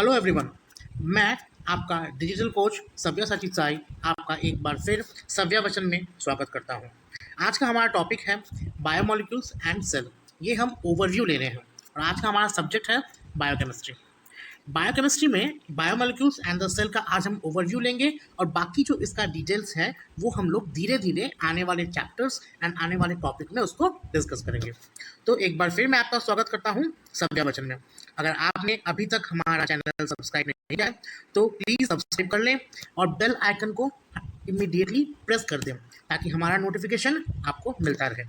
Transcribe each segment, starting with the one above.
Hello everyone, मैं आपका digital coach सव्या साई आपका एक बार फिर सव्या वचन में स्वागत करता हूं। आज का हमारा टॉपिक है बायोमोलिक्यूल्स एंड सेल। ये हम ओवरव्यू ले रहे हैं और आज का हमारा सब्जेक्ट है बायोकेमिस्ट्री। बायोकेमिस्ट्री में बायोमोलिक्यूल्स एंड द सेल का आज हम ओवरव्यू लेंगे और बाकी जो इसका डिटेल्स है वो हम लोग धीरे धीरे आने वाले चैप्टर्स एंड आने वाले टॉपिक में उसको डिस्कस करेंगे। तो एक बार फिर मैं आपका स्वागत करता हूँ सव्या वचन में। अगर आपने अभी तक हमारा चैनल सब्सक्राइब नहीं किया है तो प्लीज़ सब्सक्राइब कर लें और बेल आइकन को इमीडिएटली प्रेस कर दें ताकि हमारा नोटिफिकेशन आपको मिलता रहे।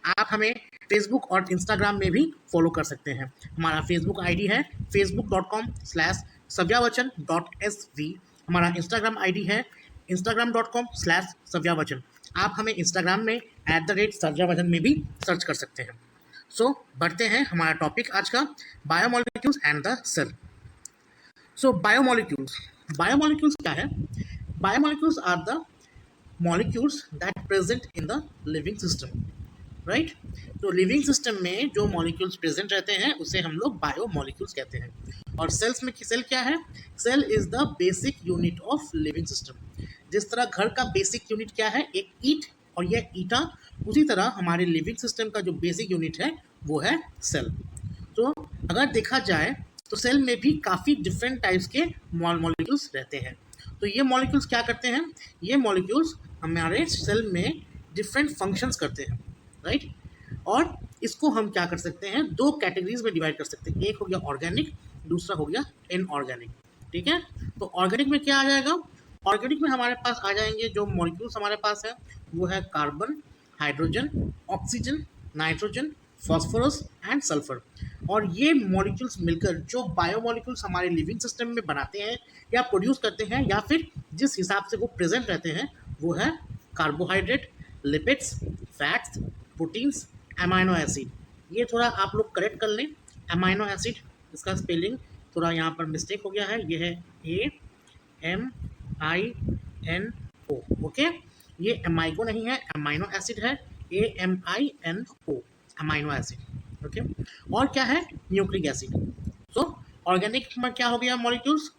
आप हमें फेसबुक और इंस्टाग्राम में भी फॉलो कर सकते हैं। हमारा फेसबुक आईडी है facebook.com/savyavachan.sv। हमारा इंस्टाग्राम आईडी है instagram.com/savyavachan। आप हमें इंस्टाग्राम में @savyavachan में भी सर्च कर सकते हैं। सो बढ़ते हैं हमारा टॉपिक आज का, biomolecules and the cell. So biomolecules क्या है? Biomolecules are the molecules that present in the living system, right. तो लिविंग सिस्टम में जो मॉलिक्यूल्स प्रेजेंट रहते हैं उसे हम लोग बायोमोलिक्यूल्स कहते हैं। और सेल्स में सेल क्या है? Cell is the basic unit of living system. जिस तरह घर का बेसिक यूनिट क्या है? एक ईंट और यह ईंटा, उसी तरह हमारे लिविंग सिस्टम का जो बेसिक यूनिट है वो है सेल। तो अगर देखा जाए तो सेल में भी काफ़ी डिफरेंट टाइप्स के मॉलिक्यूल्स रहते हैं। तो ये मॉलिक्यूल्स क्या करते हैं? ये मॉलिक्यूल्स हमारे सेल में डिफरेंट फंक्शंस करते हैं, राइट। और इसको हम क्या कर सकते हैं? दो कैटेगरीज में डिवाइड कर सकते हैं। एक हो गया ऑर्गेनिक, दूसरा हो गया इनऑर्गेनिक, ठीक है। तो ऑर्गेनिक में क्या आ जाएगा? ऑर्गेनिक में हमारे पास आ जाएंगे जो मॉलिक्यूल्स हमारे पास है वो है carbon, hydrogen, oxygen, nitrogen, phosphorus and sulphur. और ये मॉलिक्यूल्स मिलकर जो बायोमोलिक्यूल्स हमारे लिविंग सिस्टम में बनाते हैं या प्रोड्यूस करते हैं या फिर जिस हिसाब से वो प्रेजेंट रहते हैं वो है carbohydrate, lipids, fats, proteins, amino acid. ये थोड़ा आप लोग करेक्ट कर लें, अमाइनो एसिड इसका स्पेलिंग थोड़ा यहाँ पर मिस्टेक हो गया है, ये है AMINO, ओके। ये एमाइको नहीं है, अमाइनो एसिड है, AMINO, अमाइनो एसिड, ओके। और क्या है? Nucleic acid. सो ऑर्गेनिक में क्या हो गया? Molecules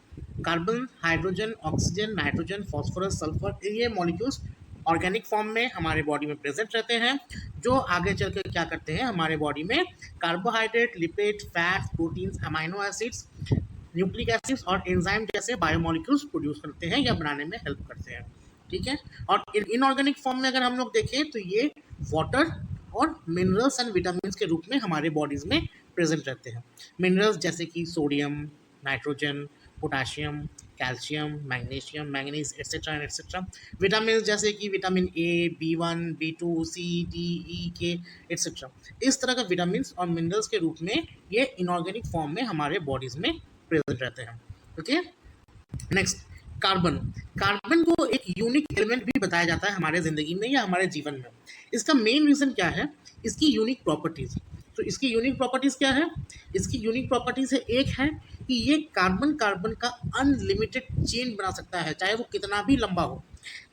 carbon, hydrogen, oxygen, nitrogen, phosphorus, sulphur. ये मॉलिक्यूल्स ऑर्गेनिक फॉर्म में हमारे बॉडी में प्रेजेंट रहते हैं, जो आगे चल कर क्या करते हैं? हमारे बॉडी में carbohydrate, lipid, fats, proteins, amino acids, nucleic acids और एंजाइम जैसे बायोमोलिक्यूल्स प्रोड्यूस करते हैं या बनाने में हेल्प करते हैं, ठीक है। और इनऑर्गेनिक फॉर्म में अगर हम लोग देखें तो ये वाटर और मिनरल्स एंड विटामिन्स के रूप में हमारे बॉडीज़ में प्रेजेंट रहते हैं। मिनरल्स जैसे कि sodium, nitrogen, potassium, calcium, magnesium, manganese etcetera and etcetera. Vitamin जैसे कि vitamin A, B1, B2, C, D, E, K etcetera. इस तरह का विटामिन और मिनरल्स के रूप में ये इनऑर्गेनिक फॉर्म में हमारे बॉडीज़ में प्रेजेंट रहते हैं, ओके। Next, carbon. कार्बन को एक यूनिक एलिमेंट भी बताया जाता है हमारे ज़िंदगी में या हमारे जीवन में। इसका मेन रीज़न क्या है? इसकी यूनिक प्रॉपर्टीज़। तो इसकी यूनिक प्रॉपर्टीज़ क्या है? इसकी यूनिक प्रॉपर्टीज़ है, एक है कि ये कार्बन का अनलिमिटेड चेन बना सकता है, चाहे वो कितना भी लंबा हो।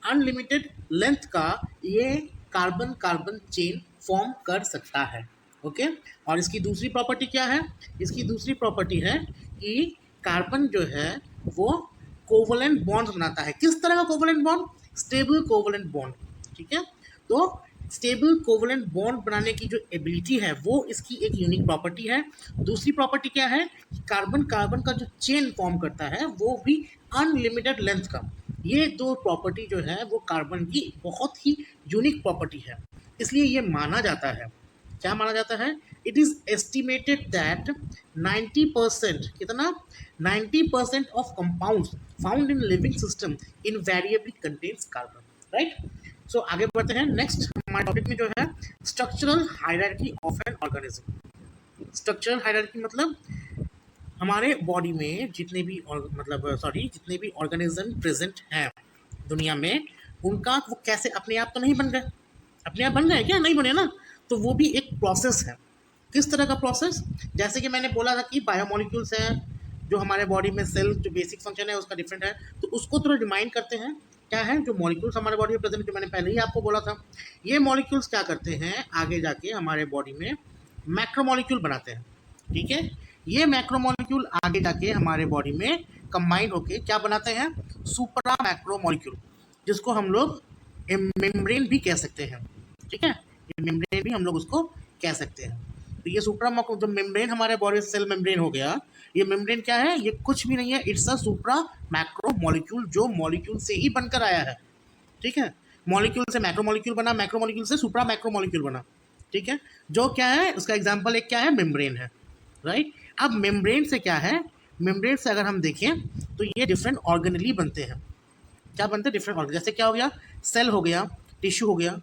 अनलिमिटेड लेंथ का ये कार्बन चेन फॉर्म कर सकता है, ओके। और इसकी दूसरी प्रॉपर्टी क्या है? इसकी दूसरी प्रॉपर्टी है कि कार्बन जो है वो कोवलेंट बॉन्ड बनाता है। किस तरह का covalent bond? Stable covalent bond, ठीक है। तो स्टेबल कोवलेंट बॉन्ड बनाने की जो एबिलिटी है वो इसकी एक यूनिक प्रॉपर्टी है। दूसरी प्रॉपर्टी क्या है? कार्बन का जो चेन फॉर्म करता है वो भी अनलिमिटेड लेंथ का। ये दो प्रॉपर्टी जो है वो कार्बन की बहुत ही यूनिक प्रॉपर्टी है, इसलिए ये माना जाता है। क्या माना जाता है? इट इज़ एस्टिमेटेड दैट 90%, कितना? 90% of compounds found in living system invariably contains carbon, right. So आगे बढ़ते हैं। नेक्स्ट हमारे टॉपिक में जो है structural hierarchy of an organism. Structural hierarchy मतलब हमारे बॉडी में जितने भी ऑर्गेनिज्म प्रेजेंट हैं दुनिया में, उनका वो कैसे अपने आप तो नहीं बन गए। अपने आप बन गए क्या? नहीं बने ना। तो वो भी एक प्रोसेस है। किस तरह का प्रोसेस? जैसे कि मैंने बोला था कि बायोमोलिक्यूल्स हैं जो हमारे बॉडी में, सेल जो बेसिक फंक्शन है उसका डिफरेंट है, तो उसको थोड़ा रिमाइंड करते हैं। क्या है जो मॉलिक्यूल्स हमारे बॉडी में प्रेजेंट, जो मैंने पहले ही आपको बोला था, ये मॉलिक्यूल्स क्या करते हैं? आगे जाके हमारे बॉडी में मैक्रोमोलिक्यूल बनाते हैं, ठीक है। ये मैक्रोमोलिक्यूल आगे जाके हमारे बॉडी में कंबाइन होके क्या बनाते हैं, सुपरा मैक्रोमोलिक्यूल, जिसको हम लोग मेम्ब्रेन भी कह सकते हैं। ठीक है, ये मेम्ब्रेन भी हम लोग उसको कह सकते हैं। तो ये सुपरा जो मेम्ब्रेन हमारे बॉडी सेल मेम्ब्रेन हो गया, ये मेम्ब्रेन क्या है, ये कुछ भी नहीं है, इट्स अ सुपरा मैक्रोमोलिक्यूल, जो मॉलिक्यूल से ही बनकर आया है। ठीक है, मॉलिक्यूल से मैक्रोमोलिक्यूल बना, मैक्रोमोलिक्यूल से सुपरा मैक्रोमोलिक्यूल बना। ठीक है, जो क्या है उसका एग्जांपल एक क्या है, मेम्ब्रेन है। राइट, अब मेम्ब्रेन से क्या है, मेम्ब्रेन से अगर हम देखें तो ये डिफरेंट ऑर्गेनली बनते हैं। क्या बनते हैं, डिफरेंट ऑर्गन, जैसे क्या हो गया, सेल हो गया, टिश्यू हो गया।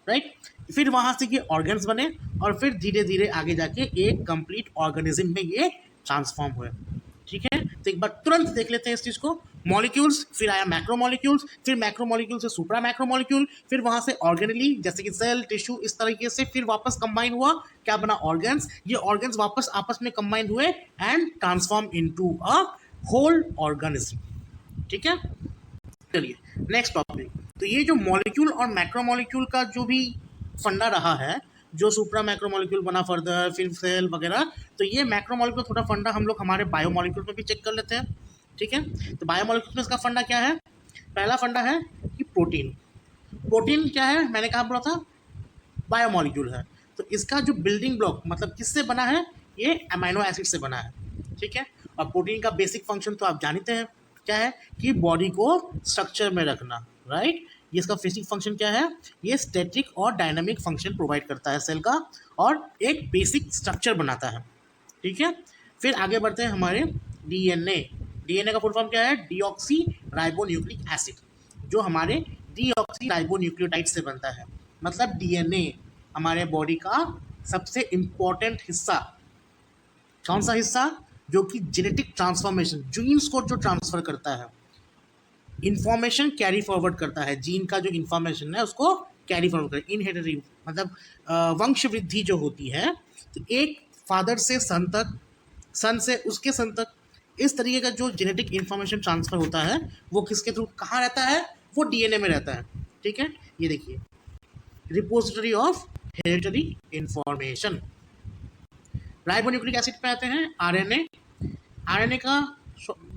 राइट, फिर वहां से ये ऑर्गन्स बने और फिर धीरे धीरे आगे जाके एक कंप्लीट ऑर्गेनिज्म में ये ट्रांसफॉर्म हुए। ठीक है, तो एक बार तुरंत देख लेते हैं इस चीज को। मॉलिक्यूल्स, फिर आया मैक्रोमोलिक्यूल्स, फिर मैक्रोमोलिक्यूल से सुपरा मैक्रोमोलिक्यूल, फिर वहां से ऑर्गेनली जैसे कि सेल, टिश्यू, इस तरीके से फिर वापस कंबाइन हुआ, क्या बना, ऑर्गन्स। ये ऑर्गन्स वापस आपस में कंबाइन हुए and transform into a whole organism. ठीक है, चलिए नेक्स्ट टॉपिक। तो ये जो मॉलिक्यूल और मैक्रोमोलिक्यूल का जो भी फंडा रहा है, जो सुप्रा मैक्रोमोलिक्यूल बना फर्दर, फिर सेल वगैरह, तो ये मैक्रोमोलिक्यूल थोड़ा फंडा हम लोग हमारे बायोमोलिक्यूल में भी चेक कर लेते हैं। ठीक है, तो बायोमोलिक्यूल में इसका फंडा क्या है, पहला फंडा है कि प्रोटीन। प्रोटीन क्या है, मैंने कहा बोला था, बायोमोलिक्यूल है। तो इसका जो बिल्डिंग ब्लॉक मतलब किससे बना है, ये अमाइनो एसिड से बना है। ठीक है, और प्रोटीन का बेसिक फंक्शन तो आप जानते हैं क्या है, कि बॉडी को स्ट्रक्चर में रखना। राइट, ये इसका बेसिक फंक्शन क्या है, ये स्टैटिक और डायनामिक फंक्शन प्रोवाइड करता है सेल का, और एक बेसिक स्ट्रक्चर बनाता है। ठीक है, फिर आगे बढ़ते हैं हमारे डीएनए। डीएनए का फुल फॉर्म क्या है, डीऑक्सी राइबोन्यूक्लिक एसिड, जो हमारे डीऑक्सी राइबोन्यूक्लियोटाइड से बनता है। मतलब डीएनए हमारे बॉडी का सबसे इंपॉर्टेंट हिस्सा, कौन सा हिस्सा, जो कि जेनेटिक ट्रांसफॉर्मेशन, जीन्स को जो ट्रांसफर करता है, इंफॉर्मेशन कैरी फॉरवर्ड करता है, जीन का जो इंफॉर्मेशन है उसको कैरी फॉरवर्ड करता है, इनहेरिटरी मतलब वंश वृद्धि जो होती है, तो एक फादर से सन तक, सन से उसके सन तक, इस तरीके का जो जेनेटिक इंफॉर्मेशन ट्रांसफर होता है वो किसके थ्रू कहाँ रहता है, वो डीएनए में रहता है। ठीक है, ये देखिए, repository of hereditary information. Ribonucleic acid पे आते हैं, आरएनए। आरएनए का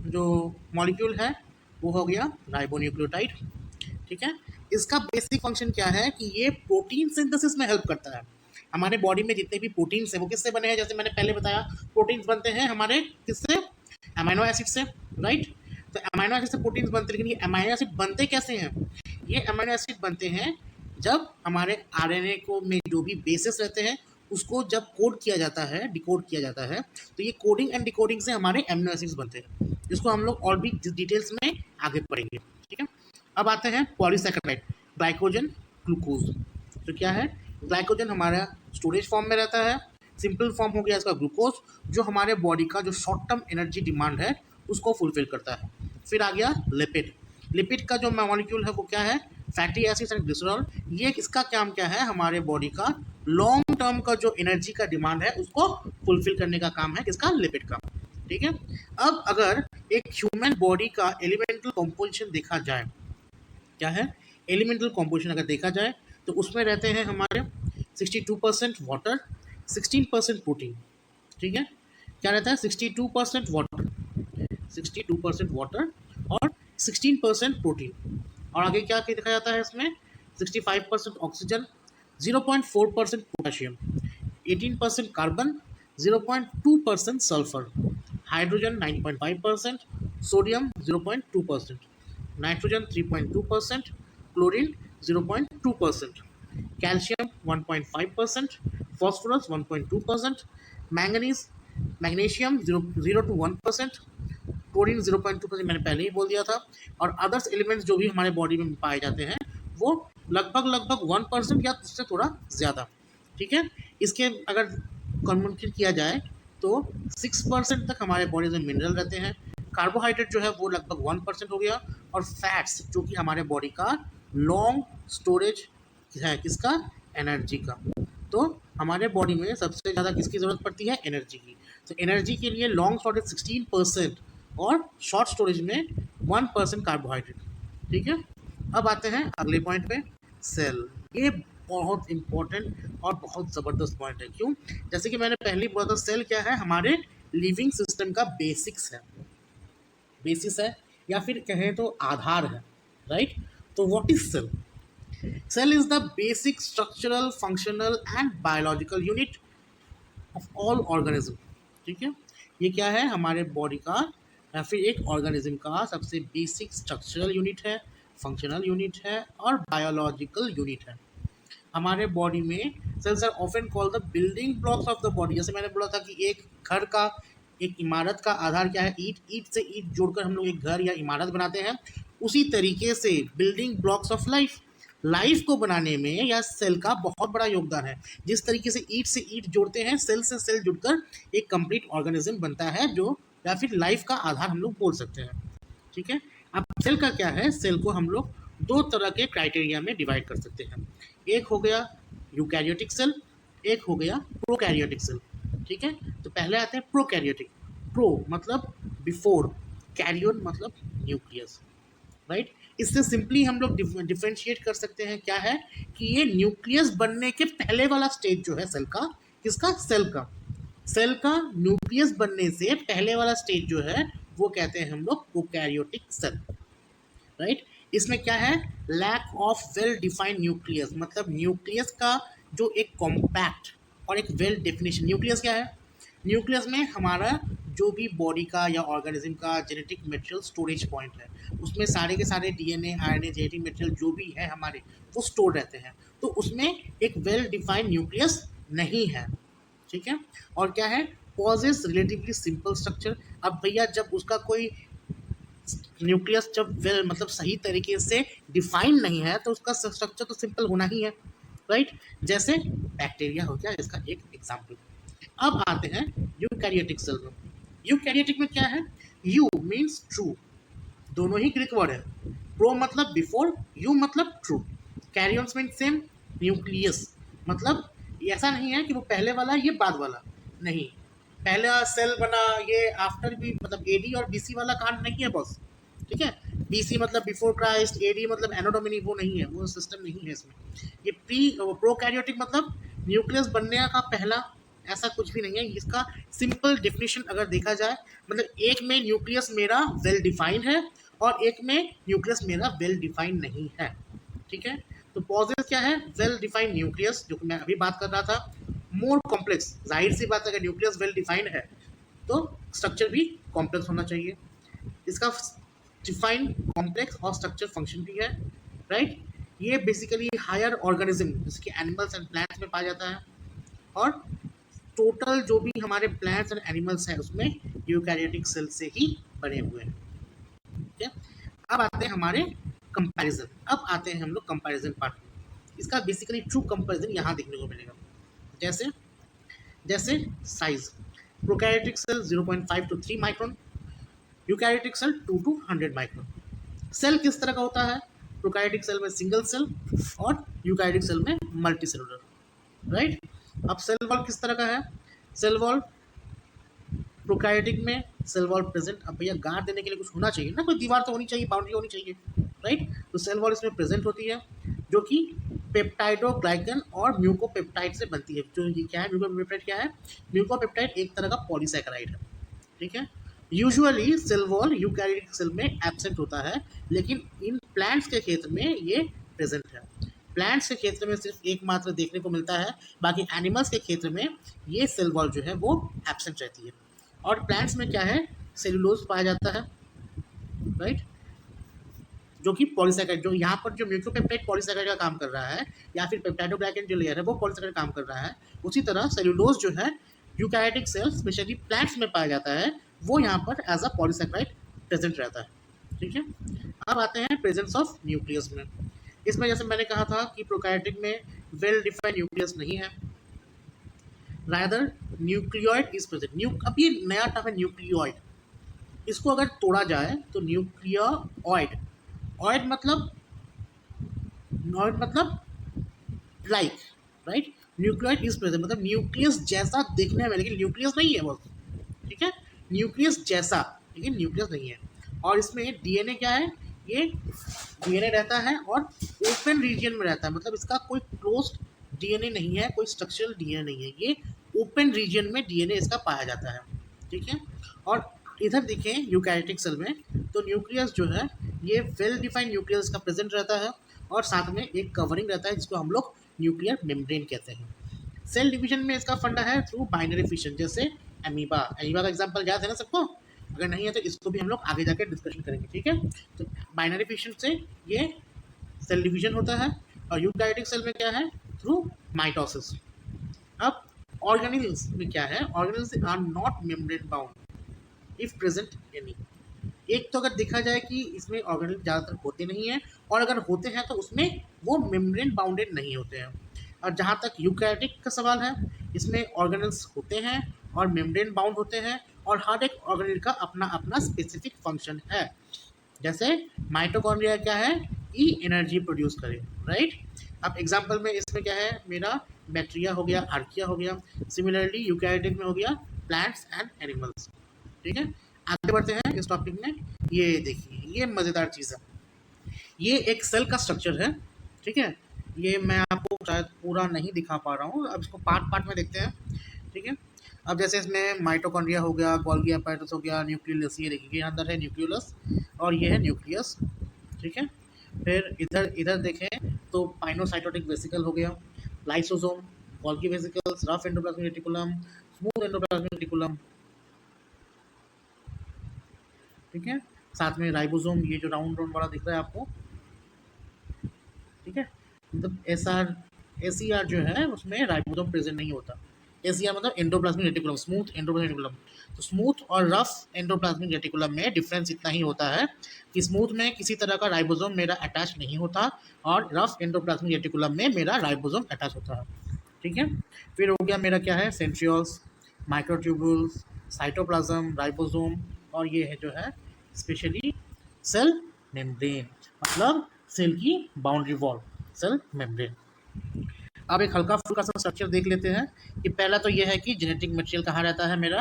जो मॉलिक्यूल है वो हो गया राइबोन्यूक्लियोटाइड। ठीक है, इसका बेसिक फंक्शन क्या है कि ये प्रोटीन सिंथेसिस में हेल्प करता है। हमारे बॉडी में जितने भी प्रोटीन्स हैं वो किससे बने हैं, जैसे मैंने पहले बताया, प्रोटीन्स बनते हैं हमारे किससे, अमाइनो एसिड से। राइट, तो अमाइनो एसिड से प्रोटीन्स बनते हैं, लेकिन ये अमाइनो एसिड बनते कैसे हैं, ये अमाइनो एसिड बनते हैं जब हमारे आरएनए को में जो भी बेसिस रहते हैं उसको जब कोड किया जाता है, डिकोड किया जाता है, तो ये कोडिंग एंड डिकोडिंग से हमारे एमिनो एसिड्स बनते हैं, जिसको हम लोग और भी डिटेल्स में आगे पढ़ेंगे। ठीक है, अब आते हैं पॉलीसैकेराइड, ग्लाइकोजन, ग्लूकोज। तो क्या है, ग्लाइकोजन हमारा स्टोरेज फॉर्म में रहता है, सिंपल फॉर्म हो गया इसका ग्लूकोज, जो हमारे बॉडी का जो शॉर्ट टर्म एनर्जी डिमांड है उसको फुलफिल करता है। फिर आ गया लिपिड। लिपिड का जो मॉलिक्यूल है वो क्या है, फैटी एसिड्स एंड ग्लिसरॉल। ये इसका काम क्या है, हमारे बॉडी का लॉन्ग टर्म का जो एनर्जी का डिमांड है उसको फुलफिल करने का काम है किसका, लिपिड का। ठीक है, अब अगर एक ह्यूमन बॉडी का एलिमेंटल कॉम्पोजिशन देखा जाए, क्या है, एलिमेंटल कॉम्पोजिशन अगर देखा जाए तो उसमें रहते हैं हमारे 62% वाटर, 16% प्रोटीन। ठीक है, क्या रहता है, 62% वाटर, 62% वाटर और 16% प्रोटीन। और आगे क्या देखा जाता है इसमें, 65% oxygen, 0.4% potassium, 18% carbon, 0.2% sulphur, hydrogen 9.5%, sodium 0.2%, nitrogen 3.2%, chlorine 0.2%, calcium 1.5%, phosphorus 1.2%, manganese magnesium 0 to 1%, chlorine 0.2%, मैंने पहले ही बोल दिया था। और अदर्स एलिमेंट्स जो भी हमारे बॉडी में पाए जाते हैं वो लगभग 1% या उससे थोड़ा ज़्यादा। ठीक है, इसके अगर कन्वर्ट किया जाए तो 6% तक हमारे बॉडी में मिनरल रहते हैं। कार्बोहाइड्रेट जो है वो लगभग 1% हो गया, और फैट्स जो कि हमारे बॉडी का लॉन्ग स्टोरेज है किसका, एनर्जी का। तो हमारे बॉडी में सबसे ज़्यादा किसकी ज़रूरत पड़ती है, एनर्जी की। तो एनर्जी के लिए लॉन्ग स्टोरेज 16% और शॉर्ट स्टोरेज में 1% कार्बोहाइड्रेट। ठीक है, अब आते हैं अगले पॉइंट पे, सेल। ये बहुत इंपॉर्टेंट और बहुत ज़बरदस्त पॉइंट है। क्यों, जैसे कि मैंने पहले ही बोला था, सेल क्या है, हमारे लिविंग सिस्टम का बेसिस है या फिर कहें तो आधार है, राइट। तो what is cell? Cell is the basic structural, functional and biological unit of all organism. ठीक है, ये क्या है? हमारे बॉडी का या फिर एक ऑर्गेनिज्म का सबसे बेसिक स्ट्रक्चरल यूनिट है, फंक्शनल यूनिट है और बायोलॉजिकल यूनिट है। हमारे बॉडी में cells are often called the building blocks of the body. जैसे मैंने बोला था कि एक घर का, एक इमारत का आधार क्या है? ईंट। ईंट से ईंट जोड़कर हम लोग एक घर या इमारत बनाते हैं। उसी तरीके से बिल्डिंग ब्लॉक्स ऑफ लाइफ को बनाने में या सेल का बहुत बड़ा योगदान है। जिस तरीके से ईंट जोड़ते हैं, सेल से सेल जुड़कर एक कंप्लीट ऑर्गेनिज्म बनता है, जो या फिर लाइफ का आधार हम लोग बोल सकते हैं। ठीक है, अब सेल का क्या है? सेल को हम लोग दो तरह के क्राइटेरिया में डिवाइड कर सकते हैं। एक हो गया यूकैरियोटिक सेल, एक हो गया प्रोकैरियोटिक सेल। ठीक है, तो पहले आते हैं प्रोकैरियोटिक। प्रो मतलब बिफोर, कैरियोन मतलब न्यूक्लियस, राइट। इससे सिंपली हम लोग डिफरेंशिएट कर सकते हैं क्या है कि ये न्यूक्लियस बनने के पहले वाला स्टेज जो है सेल का, किसका? सेल का न्यूक्लियस बनने से पहले वाला स्टेज जो है वो कहते हैं हम लोग प्रोकैरियोटिक सेल, राइट। इसमें क्या है? Lack of well defined nucleus, मतलब न्यूक्लियस का जो एक कॉम्पैक्ट और एक वेल डेफिनेशन। न्यूक्लियस क्या है? न्यूक्लियस में हमारा जो भी बॉडी का या ऑर्गेनिज्म का जेनेटिक मटेरियल स्टोरेज पॉइंट है, उसमें सारे के सारे डीएनए, आरएनए, जेनेटिक मटेरियल जो भी है हमारे, वो स्टोर रहते हैं। तो उसमें एक वेल डिफाइंड न्यूक्लियस नहीं है। ठीक है, और क्या है? Possess relatively simple structure. अब भैया जब उसका कोई न्यूक्लियस जब वेल मतलब सही तरीके से डिफाइन नहीं है तो उसका स्ट्रक्चर तो सिंपल होना ही है, राइट। जैसे बैक्टीरिया हो गया, इसका एक एग्जाम्पल। अब आते हैं यूकैरियोटिक सेल में। यूकैरियोटिक में क्या है? यू मीन्स ट्रू, दोनों ही ग्रीक वर्ड है। प्रो मतलब बिफोर, यू मतलब true. Karyons mean same. Nucleus मतलब ऐसा नहीं है कि वो पहले वाला ये बाद वाला, नहीं। पहला सेल बना ये आफ्टर भी, मतलब एडी और बीसी वाला कांड नहीं है बॉस। ठीक है, बीसी मतलब बिफोर क्राइस्ट, एडी मतलब एनो डोमिनी, वो नहीं है, वो सिस्टम नहीं है इसमें। ये प्रोकैरियोटिक मतलब न्यूक्लियस बनने का पहला, ऐसा कुछ भी नहीं है। इसका सिंपल डेफिनेशन अगर देखा जाए, मतलब एक में न्यूक्लियस मेरा वेल डिफाइंड है और एक में न्यूक्लियस मेरा वेल डिफाइंड नहीं है। ठीक है, तो पॉजिटिव क्या है? वेल डिफाइंड न्यूक्लियस, जो कि मैं अभी बात कर रहा था। मोर कॉम्प्लेक्स, जाहिर सी बात है, अगर न्यूक्लियस वेल डिफाइंड है तो स्ट्रक्चर भी कॉम्प्लेक्स होना चाहिए। इसका डिफाइंड, कॉम्प्लेक्स और स्ट्रक्चर फंक्शन भी है, राइट। ये बेसिकली हायर ऑर्गेनिज्म जैसे कि एनिमल्स एंड प्लांट्स में पाया जाता है, और टोटल जो भी हमारे प्लांट्स एंड एनिमल्स हैं उसमें यूकैरियोटिक सेल से ही बने हुए हैं। ठीक है, अब आते हैं हमारे कंपैरिजन। अब आते हैं हम लोग कंपैरिजन पार्ट में। इसका बेसिकली ट्रू कंपैरिजन यहाँ देखने को मिलेगा। जैसे जैसे size, prokaryotic cell 0.5 to 3 micron, eukaryotic cell 2 to 100 micron. Cell किस तरह का होता है? प्रोकैरियोटिक सेल में सिंगल सेल और यूकैरियोटिक सेल में मल्टी सेलुलर, राइट। अब सेल वॉल किस तरह का है? सेल वॉल प्रोकैरियोटिक में सेल वॉल प्रेजेंट। अब भैया गार्ड देने के लिए कुछ होना चाहिए ना, कोई दीवार तो होनी चाहिए, बाउंड्री होनी चाहिए, राइट। तो सेल वॉल इसमें प्रेजेंट होती है, जो कि पेप्टाइडोग्लाइकन और म्यूकोपेप्टाइड से बनती है। जो ये क्या है? म्यूकोपेप्टाइड क्या है? म्यूकोपेप्टाइड एक तरह का पॉलीसैकेराइड है। ठीक है, usually cell wall eukaryotic cell में एब्सेंट होता है, लेकिन इन प्लांट्स के क्षेत्र में ये प्रेजेंट है। प्लांट्स के क्षेत्र में सिर्फ एकमात्र देखने को मिलता है, बाकी एनिमल्स के क्षेत्र में ये सेल वॉल जो है वो एब्सेंट रहती है। और प्लांट्स में क्या है? सेलुलोज पाया जाता है, राइट, जो कि पॉलीसैकेराइड, जो यहाँ पर जो म्यूकोपेप्टाइड पॉलीसैकेराइड का काम कर रहा है, या फिर पेप्टाइडोग्लाइकन जो लेयर है वो पॉलीसैकेराइड काम कर रहा है, उसी तरह सेलुलोज जो है यूकैरियोटिक सेल स्पेशली प्लांट्स में पाया जाता है, वो यहाँ पर एज अ पॉलीसैकेराइड प्रेजेंट रहता है। ठीक है, अब आते हैं प्रेजेंस ऑफ न्यूक्लियस में। इसमें जैसे मैंने कहा था कि प्रोकैरियोटिक में वेल डिफाइंड न्यूक्लियस नहीं है, रादर न्यूक्लियोइड इज प्रेजेंट। अब ये नया टर्म है न्यूक्लियोइड, इसको अगर तोड़ा जाए तो न्यूक्लियोइड, ऑइड मतलब like, right. Nucleoid is present मतलब न्यूक्लियस जैसा दिखने में, लेकिन न्यूक्लियस नहीं है वो। ठीक है, न्यूक्लियस जैसा लेकिन न्यूक्लियस नहीं है। और इसमें डीएनए क्या है? ये डीएनए रहता है और ओपन रीजन में रहता है, मतलब इसका कोई क्लोज्ड डीएनए नहीं है, कोई स्ट्रक्चरल डीएनए नहीं है, ये ओपन रीजन में डीएनए इसका पाया जाता है। ठीक है। और इधर देखें यूकैरियोटिक सेल में, तो न्यूक्लियस जो है ये वेल डिफाइंड न्यूक्लियस का प्रेजेंट रहता है और साथ में एक कवरिंग रहता है जिसको हम लोग न्यूक्लियर मेम्ब्रेन कहते हैं। सेल डिवीजन में इसका फंडा है थ्रू बाइनरी फिशन, जैसे एमीबा। एमीबा का एग्जांपल याद है ना सबको? अगर नहीं है तो इसको भी हम लोग आगे जाकर डिस्कशन करेंगे, ठीक है। तो बाइनरी फिशन से ये सेल डिवीजन होता है। और यूकैरियोटिक सेल में क्या है? Through mitosis. अब ऑर्गेनेल्स में क्या है? Organelles are not membrane bound if present any. एक तो अगर देखा जाए कि इसमें ऑर्गेनेल ज़्यादातर होते नहीं हैं, और अगर होते हैं तो उसमें वो मेम्ब्रेन बाउंडेड नहीं होते हैं। और जहाँ तक यूकैरियोटिक का सवाल है, इसमें ऑर्गेनेल्स होते हैं और मेम्ब्रेन बाउंड होते हैं, और हर एक ऑर्गेनेल का अपना अपना स्पेसिफिक फंक्शन है। जैसे माइटोकॉन्ड्रिया क्या है कि एनर्जी प्रोड्यूस करे, राइट। अब एग्जांपल में इसमें क्या है, मेरा बैक्टीरिया हो गया, आर्किया हो गया। सिमिलरली यूकैरियोटिक में हो गया प्लांट्स एंड एनिमल्स, ठीक है। आगे बढ़ते हैं इस टॉपिक में। ये देखिए, ये मज़ेदार चीज़ है। ये एक सेल का स्ट्रक्चर है, ठीक है। ये मैं आपको शायद पूरा नहीं दिखा पा रहा हूँ, अब इसको पार्ट पार्ट में देखते हैं, ठीक है। अब जैसे इसमें माइटोकॉन्ड्रिया हो गया, गोल्गी apparatus हो गया, न्यूक्लियस, ये देखिए अंदर है न्यूक्लियस और ये है न्यूक्लियस, ठीक है। फिर इधर इधर देखें तो पाइनोसाइटोटिक वेसिकल हो गया, lysosome, Golgi vesicles, rough endoplasmic reticulum, smooth endoplasmic reticulum, ठीक है। साथ में राइबोसोम, ये जो राउंड राउंड वाला दिख रहा है आपको, ठीक है। मतलब एस ई आर जो है उसमें राइबोसोम प्रेजेंट नहीं होता। एस ई आर मतलब endoplasmic reticulum, smooth endoplasmic reticulum. तो स्मूथ और रफ एंडोप्लाज्मिक रेटिकुलम में डिफरेंस इतना ही होता है कि स्मूथ में किसी तरह का राइबोसोम मेरा अटैच नहीं होता और रफ एंडोप्लाज्मिक रेटिकुलम में मेरा राइबोसोम अटैच होता है, ठीक है। फिर हो गया मेरा क्या है, सेंट्रियोल्स, माइक्रोट्यूबुल्स, साइटोप्लाज्म, राइबोसोम, और ये है जो है स्पेशली सेल मेम्ब्रेन, मतलब सेल की बाउंड्री वॉल, सेल मेम्ब्रेन। अब एक हल्का फुल्का सा स्ट्रक्चर देख लेते हैं कि पहला तो ये है कि जेनेटिक मटेरियल कहाँ रहता है मेरा,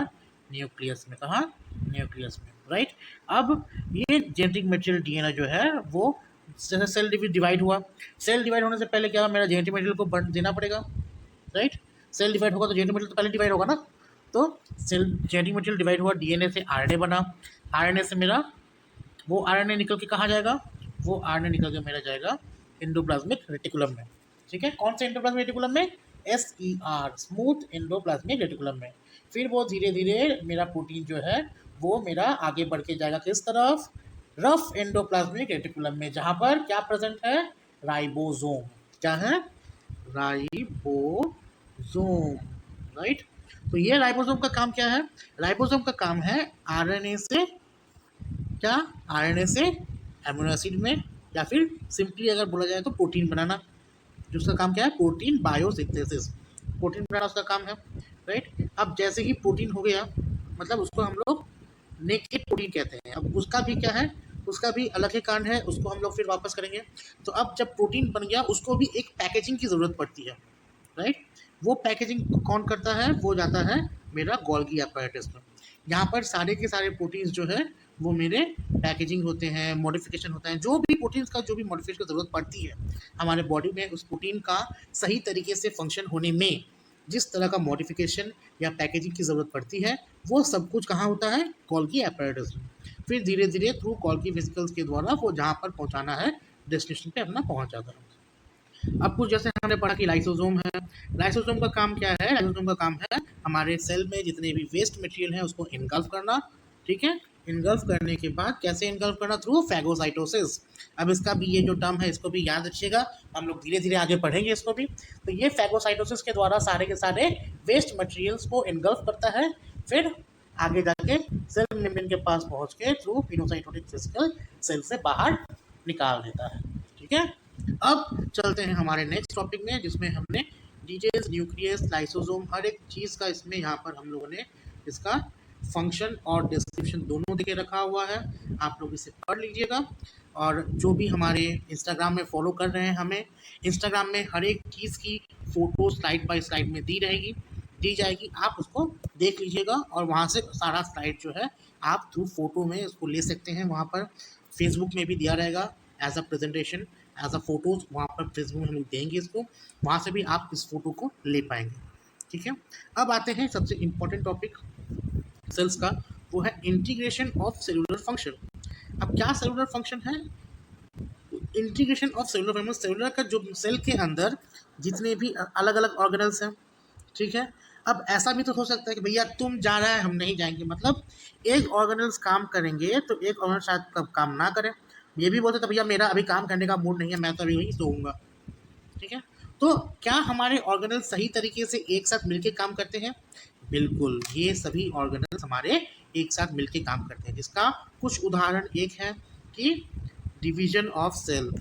न्यूक्लियस में। कहाँ? न्यूक्लियस में, राइट। अब ये जेनेटिक मटेरियल डीएनए जो है वो जैसे सेल डिवाइड हुआ, सेल डिवाइड होने से पहले क्या मेरा जेनेटिक मटेरियल को बंट देना पड़ेगा, राइट। सेल डिवाइड होगा तो जेनेटिक मटेरियल तो पहले डिवाइड होगा ना। तो सेल जेनेटिक मटेरियल डिवाइड हुआ, डीएनए से आरएनए बना, आरएनए से मेरा वो आरएनए निकल के कहाँ जाएगा, वो आरएनए निकल के मेरा जाएगा एंडोप्लाज्मिक रेटिकुलम में, ठीक है। कौन से एंडोप्लाज्मिक रेटिकुलम में? SER, स्मूथ एंडोप्लाज्मिक रेटिकुलम में। फिर वो धीरे धीरे मेरा प्रोटीन जो है वो मेरा आगे बढ़ के जाएगा किस तरफ, रफ एंडोप्लाज्मिक रेटिकुलम में, जहाँ पर क्या प्रेजेंट है, राइबोसोम। क्या है? Ribosome, right. तो ये राइबोसोम का काम क्या है? राइबोसोम का काम है आरएनए से क्या, आरएनए से एमिनो एसिड में, या फिर सिंपली अगर बोला जाए तो प्रोटीन बनाना, जो उसका काम क्या है, प्रोटीन बायोसिंथेसिस, प्रोटीन बनाना उसका काम है, राइट। अब जैसे ही प्रोटीन हो गया, मतलब उसको हम लोग नेकेड प्रोटीन कहते हैं। अब उसका भी क्या है, उसका भी अलग ही कांड है, उसको हम लोग फिर वापस करेंगे। तो अब जब प्रोटीन बन गया उसको भी एक पैकेजिंग की ज़रूरत पड़ती है, राइट। वो पैकेजिंग कौन करता है? वो जाता है मेरा गोल्गी apparatus में। यहाँ पर सारे के सारे प्रोटीन्स जो है वो मेरे पैकेजिंग होते हैं, मॉडिफिकेशन होता है, जो भी प्रोटीन्स का जो भी मॉडिफिकेशन की ज़रूरत पड़ती है हमारे बॉडी में, उस प्रोटीन का सही तरीके से फंक्शन होने में जिस तरह का मॉडिफिकेशन या पैकेजिंग की ज़रूरत पड़ती है, वो सब कुछ कहाँ होता है, गोल्गी apparatus में। फिर धीरे धीरे थ्रू गोल्गी वेसिकल्स के द्वारा वो जहाँ पर पहुँचाना है डेस्टिनेशन पे अपना पहुँच जाता है। अब कुछ जैसे हमने पढ़ा कि लाइसोसोम है। लाइसोसोम का काम क्या है? लाइसोसोम का काम है हमारे सेल में जितने भी वेस्ट मटेरियल है उसको इनगल्फ करना, ठीक है। इनगल्फ करने के बाद कैसे इनगल्फ करना? Through phagocytosis. अब इसका भी ये जो टर्म है इसको भी याद रखिएगा, हम लोग धीरे धीरे आगे पढ़ेंगे इसको भी। तो ये फैगोसाइटोसिस के द्वारा सारे के सारे वेस्ट मटेरियल्स को इनगल्फ करता है, फिर आगे जाके सेल मेम्ब्रेन के पास पहुंच के थ्रू पिनोसाइटोटिक वेसिकल सेल से बाहर निकाल देता है, ठीक है। अब चलते हैं हमारे नेक्स्ट टॉपिक में, जिसमें हमने डिटेल्स, न्यूक्लियस, लाइसोसोम, हर एक चीज़ का इसमें यहाँ पर हम लोगों ने इसका फंक्शन और डिस्क्रिप्शन दोनों देके रखा हुआ है। आप लोग इसे पढ़ लीजिएगा। और जो भी हमारे इंस्टाग्राम में फॉलो कर रहे हैं हमें, इंस्टाग्राम में हर एक चीज़ की फ़ोटो स्लाइड बाय स्लाइड में दी जाएगी, आप उसको देख लीजिएगा और वहाँ से सारा स्लाइड जो है आप थ्रू फोटो में उसको ले सकते हैं। वहाँ पर फेसबुक में भी दिया रहेगा as a presentation, as a photos, वहाँ पर फेसबुक में हम लोग देंगे इसको, वहाँ से भी आप इस फोटो को ले पाएंगे, ठीक है। अब आते हैं सबसे इम्पोर्टेंट टॉपिक, सेल्स का, वो है इंटीग्रेशन ऑफ सेलुलर फंक्शन। अब क्या सेलुलर फंक्शन है? Integration of cellular function, cellular का जो सेल के अंदर जितने भी अलग अलग ऑर्गेनल्स हैं, ठीक है। अब ऐसा भी तो हो सकता है कि भैया तुम जा रहा है हम नहीं जाएंगे, मतलब एक ऑर्गेनल्स काम करेंगे तो एक ऑर्गेनल शायद कब काम ना करे। ये भी बोलते थे भैया मेरा अभी काम करने का मूड नहीं है, मैं तो अभी वहीं सोऊंगा, ठीक है। तो क्या हमारे ऑर्गेनल सही तरीके से एक साथ मिलके काम करते हैं? बिल्कुल, ये सभी ऑर्गेनल्स हमारे एक साथ मिलके काम करते हैं, जिसका कुछ उदाहरण एक है कि डिवीजन ऑफ सेल।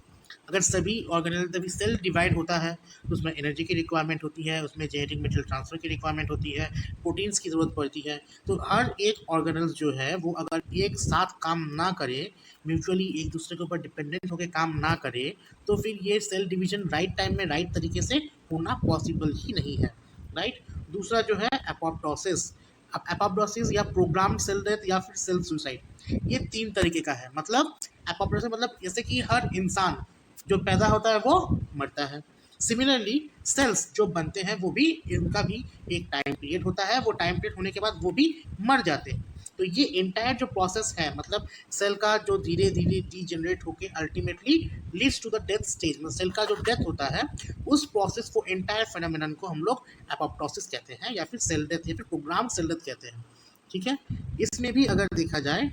अगर सभी ऑर्गेनल तभी सेल डिवाइड होता है तो उसमें एनर्जी की रिक्वायरमेंट होती है, उसमें जेनेटिक मटेरियल ट्रांसफर की रिक्वायरमेंट होती है, प्रोटीन्स की ज़रूरत पड़ती है। तो हर एक ऑर्गेनल्स जो है वो अगर एक साथ काम ना करे, म्यूचुअली एक दूसरे के ऊपर डिपेंडेंट होकर काम ना करे, तो फिर ये सेल डिवीजन राइट टाइम में राइट तरीके से होना पॉसिबल ही नहीं है, राइट। दूसरा जो है एपोप्टोसिस। अब एपोप्टोसिस या प्रोग्राम सेल डेथ या फिर सेल सुसाइड, ये 3 तरीके का है। मतलब एपोप्टोसिस मतलब जैसे कि हर इंसान जो पैदा होता है वो मरता है। सिमिलरली सेल्स जो बनते हैं वो भी, उनका भी एक टाइम पीरियड होता है, वो टाइम पीरियड होने के बाद वो भी मर जाते हैं। तो ये एंटायर जो प्रोसेस है, मतलब सेल का जो धीरे धीरे डीजेनरेट होकर ultimately leads to the death stage, मतलब सेल का जो डेथ होता है उस प्रोसेस को, एंटायर फेनोमेनन को हम लोग एपोप्टोसिस कहते हैं या फिर सेल डेथ या फिर प्रोग्राम सेल डेथ कहते हैं, ठीक है। इसमें भी अगर देखा जाए,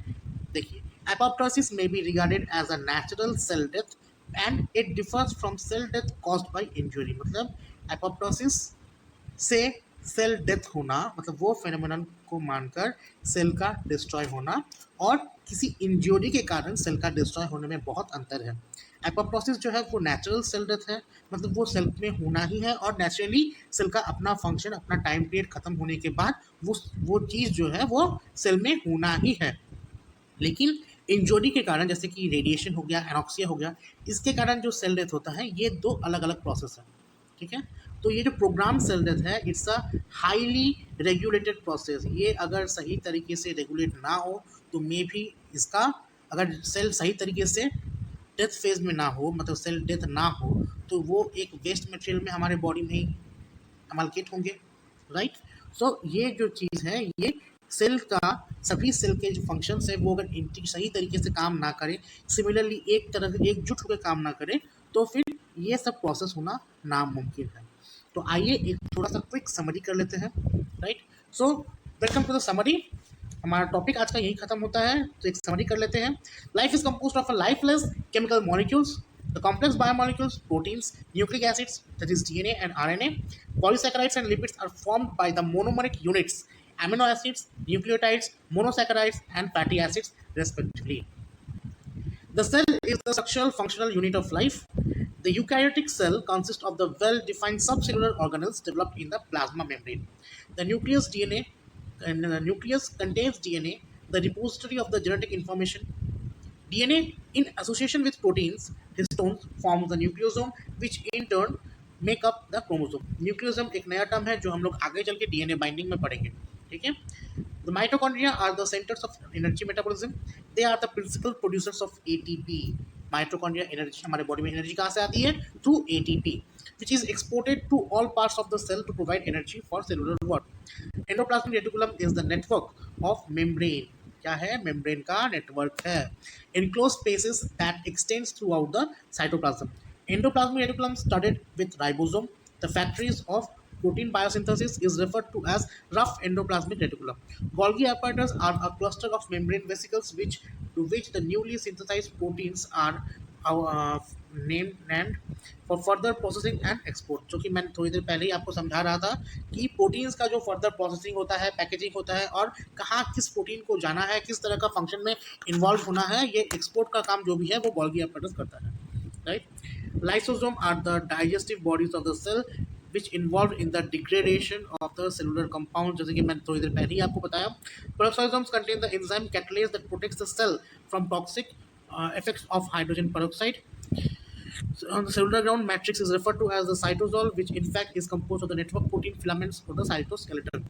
देखिए apoptosis may be regarded as a natural cell death and it differs from cell death caused by injury। मतलब एपोप्टोसिस से सेल डेथ होना, मतलब वो फेनोमेनन को मानकर सेल का डिस्ट्रॉय होना, और किसी इंजरी के कारण सेल का डिस्ट्रॉय होने में बहुत अंतर है। एपोप्टोसिस जो है वो नेचुरल सेल डेथ है, मतलब वो सेल में होना ही है और नेचुरली सेल का अपना फंक्शन, अपना टाइम पीरियड खत्म होने के बाद वो चीज़ जो है वो सेल में होना ही है। लेकिन इंजरी के कारण, जैसे कि रेडिएशन हो गया, एनॉक्सिया हो गया, इसके कारण जो सेल डेथ होता है, ये 2 अलग अलग प्रोसेस है, ठीक है। तो ये जो प्रोग्राम सेल डेथ है, it's a highly regulated process. ये अगर सही तरीके से रेगुलेट ना हो तो मे भी इसका, अगर सेल सही तरीके से डेथ फेज में ना हो, मतलब सेल डेथ ना हो, तो वो एक वेस्ट मटेरियल में हमारे बॉडी में ही अमलकेट होंगे, राइट। सो ये जो चीज़ है, ये सेल का, सभी सेल के जो फंक्शंस है वो अगर सही तरीके से काम ना करें, सिमिलरली एक तरह से एकजुट होकर काम ना करें, तो फिर ये सब प्रोसेस होना नामुमकिन है। तो आइए एक थोड़ा सा क्विक समरी कर लेते हैं, right. So welcome to the summary. हमारा टॉपिक आज का यही खत्म होता है, तो एक समरी कर लेते हैं। Life is composed of a lifeless chemical molecules, the complex biomolecules, proteins, nucleic acids, that is DNA and RNA, polysaccharides and lipids are formed by the monomeric units, amino acids, nucleotides, monosaccharides, and fatty acids, respectively. The cell is the structural functional unit of life. The eukaryotic cell consists of the well-defined subcellular organelles developed in the plasma membrane. The nucleus DNA and the nucleus contains DNA, the repository of the genetic information. DNA in association with proteins, histones, forms the nucleosome, which in turn make up the chromosome. Nucleosome एक नया term है जो हम लोग आगे चल के DNA binding में पढ़ेंगे, ठीक है। The mitochondria are the centers of energy metabolism. They are the principal producers of ATP. Mitochondria energy, हमारे बॉडी में एनर्जी कहाँ से आती है? Through ATP, which is exported to all parts of the cell to provide energy for cellular work. Endoplasmic reticulum is the network of membrane. क्या है? Membrane का network है। Enclosed spaces that extends throughout the cytoplasm. Endoplasmic reticulum studded with ribosome. The factories of protein biosynthesis is referred to as rough endoplasmic reticulum. Golgi apparatus are a cluster of membrane vesicles to which the newly synthesized proteins are named for further processing and export। जो कि मैंने थोड़ी देर पहले ही आपको समझा रहा था कि प्रोटीन्स का जो फर्दर प्रोसेसिंग होता है, पैकेजिंग होता है, और कहाँ किस प्रोटीन को जाना है, किस तरह का फंक्शन में इन्वॉल्व होना है, ये एक्सपोर्ट का काम जो भी है वो गोल्गी apparatus करता है, right. Lysosome are the digestive bodies of the cell which involved in the degradation of the cellular compounds, जैसे कि मैंने थोड़ी देर पहले ही आपको बताया। Peroxisomes contain the enzyme catalase that protects the cell from toxic effects of hydrogen peroxide. So, on the cellular ground matrix is referred to as the cytosol, which in fact is composed of the network protein filaments or the cytoskeleton.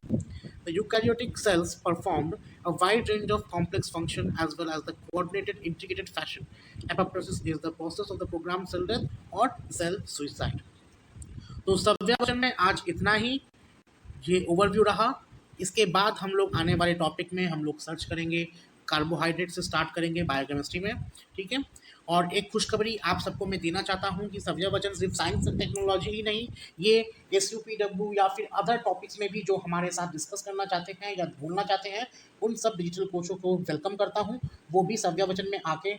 The eukaryotic cells performed a wide range of complex function as well as the coordinated integrated fashion. Apoptosis is the process of the programmed cell death or cell suicide. तो सव्या वचन में आज इतना ही, ये overview रहा। इसके बाद हम लोग आने वाले टॉपिक में हम लोग सर्च करेंगे, कार्बोहाइड्रेट से स्टार्ट करेंगे बायोकेमिस्ट्री में, ठीक है। और एक खुशखबरी आप सबको मैं देना चाहता हूँ कि सव्यवचन सिर्फ साइंस एंड टेक्नोलॉजी ही नहीं, ये SUPW या फिर अदर टॉपिक्स में भी जो हमारे साथ डिस्कस करना चाहते हैं या ढूंढना चाहते हैं, उन सब डिजिटल कोचों को वेलकम करता हूँ। वो भी सव्यवचन में आके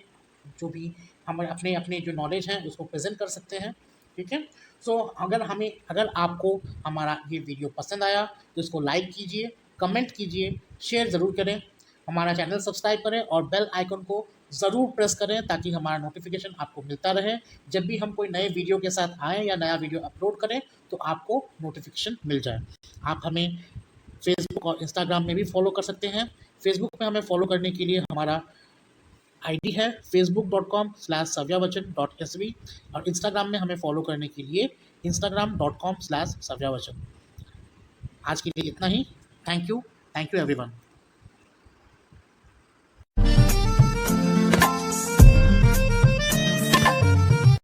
जो भी हम अपने अपने जो नॉलेज हैं उसको प्रेजेंट कर सकते हैं, ठीक है। सो अगर आपको हमारा ये वीडियो पसंद आया तो इसको लाइक कीजिए, कमेंट कीजिए, शेयर ज़रूर करें, हमारा चैनल सब्सक्राइब करें और बेल आइकन को ज़रूर प्रेस करें ताकि हमारा नोटिफिकेशन आपको मिलता रहे। जब भी हम कोई नए वीडियो के साथ आएँ या नया वीडियो अपलोड करें तो आपको नोटिफिकेशन मिल जाए। आप हमें फेसबुक और इंस्टाग्राम में भी फॉलो कर सकते हैं। फेसबुक में हमें फॉलो करने के लिए हमारा आईडी है facebook.com/savyavachan.sv और इंस्टाग्राम में हमें फॉलो करने के लिए instagram.com/savyavachan। आज के लिए इतना ही। Thank you everyone.